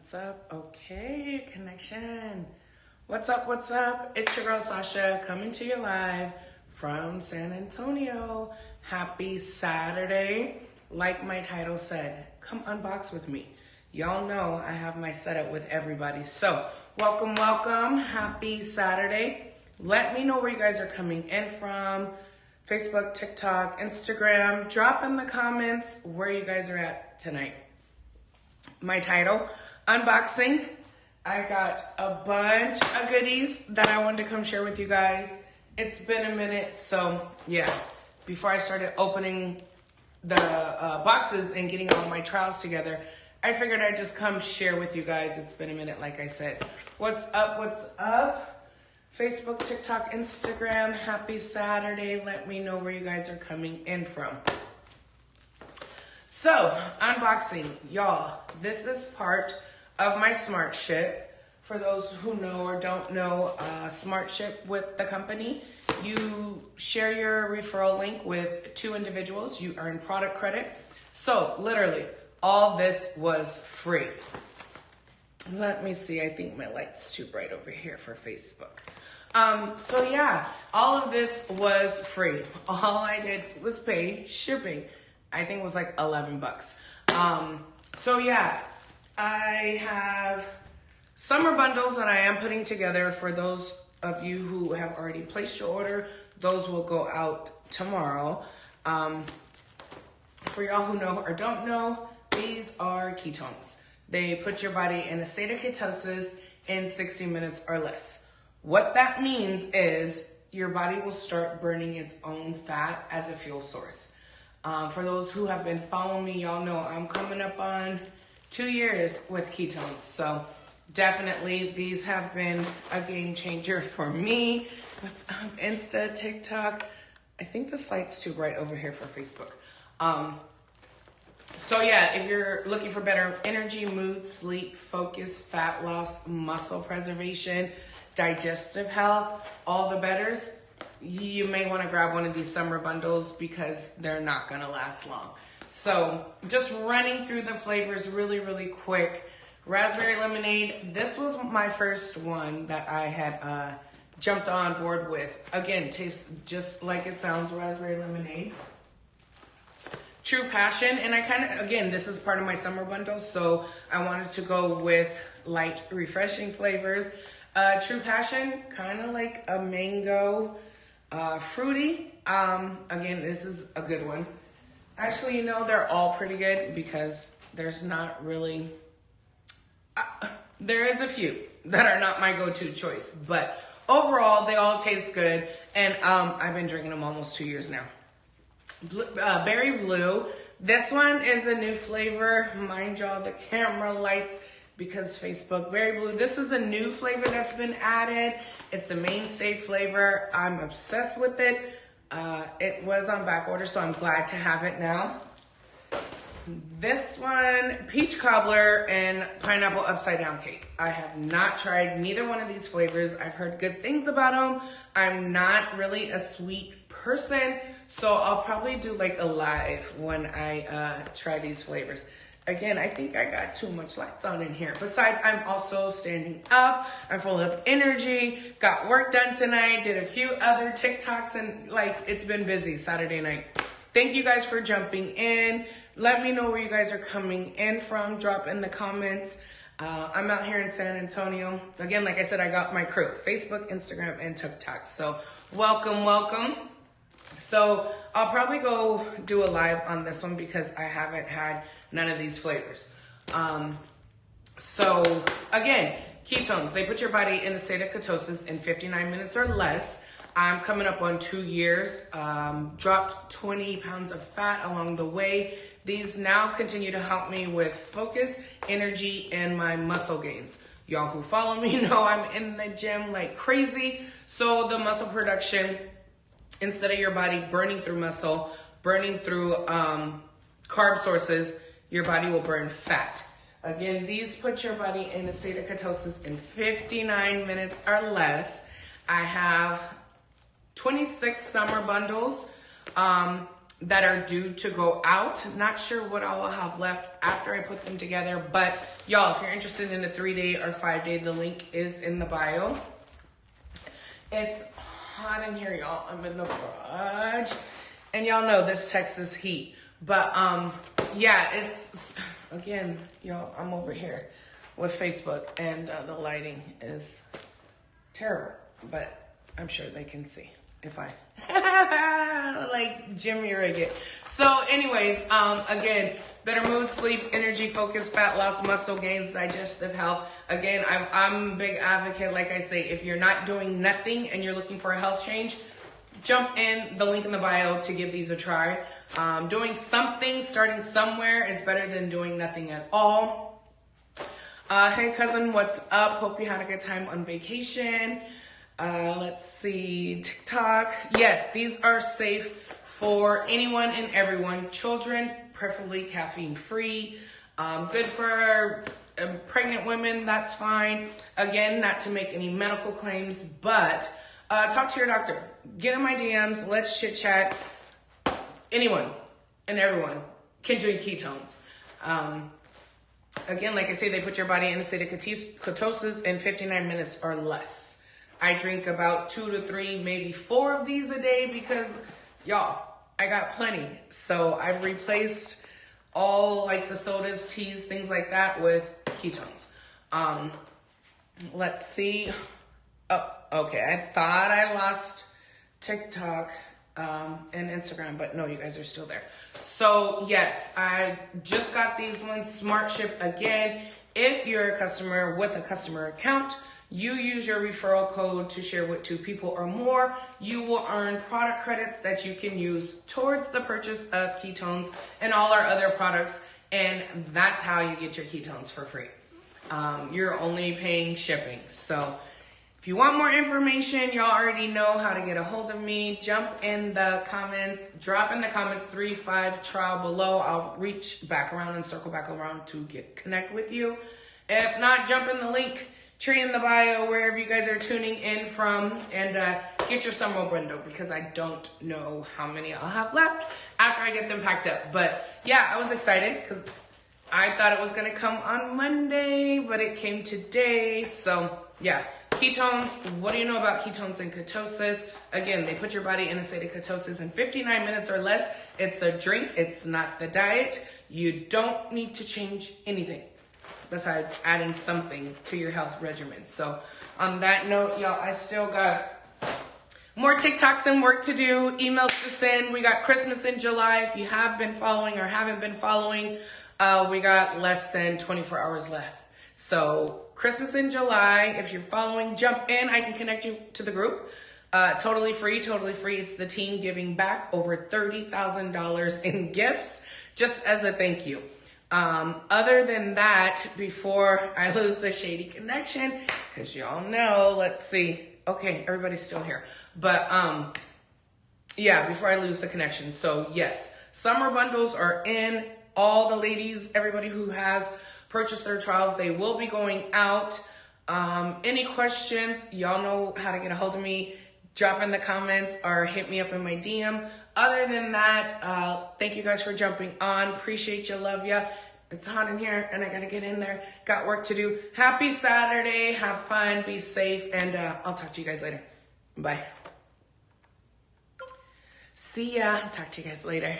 What's up? Okay, connection. What's up? What's up? It's your girl Sasha coming to you live from San Antonio. Happy Saturday. Like my title said, come unbox with me. Y'all know I have my setup with everybody. So welcome, welcome. Happy Saturday. Let me know where you guys are coming in from. Facebook, TikTok, Instagram. Drop in the comments where you guys are at tonight. My title, unboxing. I got a bunch of goodies that I wanted to come share with you guys. It's been a minute, so yeah. Before I started opening the boxes and getting all my trials together, I figured I'd just come share with you guys. It's been a minute, like I said. What's up? What's up? Facebook, TikTok, Instagram. Happy Saturday. Let me know where you guys are coming in from. So, unboxing. Y'all, this is part of my Smartship. For those who know or don't know, Smartship with the company, you share your referral link with 2 individuals. You earn product credit. So, literally, all this was free. Let me see. I think my light's too bright over here for Facebook. So yeah, all of this was free. All I did was pay shipping. I think it was like $11. So yeah, I have summer bundles that I am putting together for those of you who have already placed your order. Those will go out tomorrow. For y'all who know or don't know, these are ketones. They put your body in a state of ketosis in 60 minutes or less. What that means is your body will start burning its own fat as a fuel source. For those who have been following me, y'all know I'm coming up on 2 years with ketones. So definitely these have been a game changer for me. What's up? Insta, TikTok. I think this light's too bright over here for Facebook. So yeah, if you're looking for better energy, mood, sleep, focus, fat loss, muscle preservation, digestive health, all the betters, you may want to grab one of these summer bundles because they're not going to last long. So just running through the flavors really, really quick. Raspberry lemonade. This was my first one that I had jumped on board with. Again, tastes just like it sounds, raspberry lemonade. True Passion, and I kind of, again, this is part of my summer bundle, so I wanted to go with light, refreshing flavors. True Passion, kind of like a mango, fruity. Again, this is a good one. Actually, you know, they're all pretty good because there's not really, there is a few that are not my go-to choice, but overall, they all taste good, and I've been drinking them almost 2 years now. Berry Blue. This one is a new flavor. Mind y'all, the camera lights because Facebook. Berry Blue. This is a new flavor that's been added. It's a mainstay flavor. I'm obsessed with it. It was on back order, so I'm glad to have it now. This one, peach cobbler and pineapple upside down cake. I have not tried neither one of these flavors. I've heard good things about them. I'm not really a sweet person, so I'll probably do like a live when I try these flavors. Again, I think I got too much lights on in here. Besides, I'm also standing up. I'm full of energy. Got work done tonight. Did a few other TikToks and like it's been busy Saturday night. Thank you guys for jumping in. Let me know where you guys are coming in from. Drop in the comments. I'm out here in San Antonio. Again, like I said, I got my crew. Facebook, Instagram, and TikTok. So welcome, welcome. So I'll probably go do a live on this one because I haven't had none of these flavors. So again, ketones, they put your body in a state of ketosis in 59 minutes or less. I'm coming up on 2 years, dropped 20 pounds of fat along the way. These now continue to help me with focus, energy, and my muscle gains. Y'all who follow me know I'm in the gym like crazy. So the muscle production, instead of your body burning through muscle, burning through carb sources, your body will burn fat. Again, these put your body in a state of ketosis in 59 minutes or less. I have 26 summer bundles. that are due to go out. Not sure what I will have left after I put them together, but y'all, if you're interested in a 3-day or 5-day, the link is in the bio. It's hot in here, y'all. I'm in the garage, and y'all know this Texas heat. But yeah, it's, again, y'all, I'm over here with Facebook, and the lighting is terrible, but I'm sure they can see if I like Jimmy rig it. So anyways, again, better mood, sleep, energy, focus, fat loss, muscle gains, digestive health. Again, I'm a big advocate. Like I say, if you're not doing nothing and you're looking for a health change, jump in the link in the bio to give these a try. Doing something, starting somewhere is better than doing nothing at all. Hey cousin, what's up? Hope you had a good time on vacation. Let's see, TikTok. Yes, these are safe for anyone and everyone. Children, preferably caffeine free. Good for pregnant women, that's fine. Again, not to make any medical claims, but talk to your doctor. Get in my DMs, let's chit chat. Anyone and everyone can drink ketones. Again, like I say, they put your body in a state of ketosis in 59 minutes or less. I drink about 2 to 3, maybe 4 of these a day because, y'all, I got plenty. So I've replaced all like the sodas, teas, things like that with ketones. Let's see. Oh, okay. I thought I lost TikTok and Instagram, but no, you guys are still there. So yes, I just got these ones. Smartship again. If you're a customer with a customer account, you use your referral code to share with 2 people or more. You will earn product credits that you can use towards the purchase of ketones and all our other products. And that's how you get your ketones for free. You're only paying shipping. So if you want more information, y'all already know how to get a hold of me. Jump in the comments, drop in the comments 3-5 trial below. I'll reach back around and circle back around to connect with you. If not, jump in the link tree in the bio, wherever you guys are tuning in from, and get your summer bundle because I don't know how many I'll have left after I get them packed up. But yeah, I was excited because I thought it was gonna come on Monday, but it came today. So yeah, ketones, what do you know about ketones and ketosis? Again, they put your body in a state of ketosis in 59 minutes or less. It's a drink, it's not the diet. You don't need to change anything besides adding something to your health regimen. So on that note, y'all, I still got more TikToks and work to do, emails to send. We got Christmas in July. If you have been following or haven't been following, we got less than 24 hours left. So Christmas in July, if you're following, jump in. I can connect you to the group. Totally free, totally free. It's the team giving back over $30,000 in gifts just as a thank you. Other than that, before I lose the shady connection, because y'all know, let's see. Okay, everybody's still here. But yeah, before I lose the connection. So yes, summer bundles are in. All the ladies, everybody who has purchased their trials, they will be going out. Any questions, y'all know how to get a hold of me. Drop in the comments or hit me up in my DM. Other than that, thank you guys for jumping on. Appreciate you, love ya. It's hot in here and I gotta get in there. Got work to do. Happy Saturday. Have fun. Be safe. And I'll talk to you guys later. Bye. See ya. Talk to you guys later.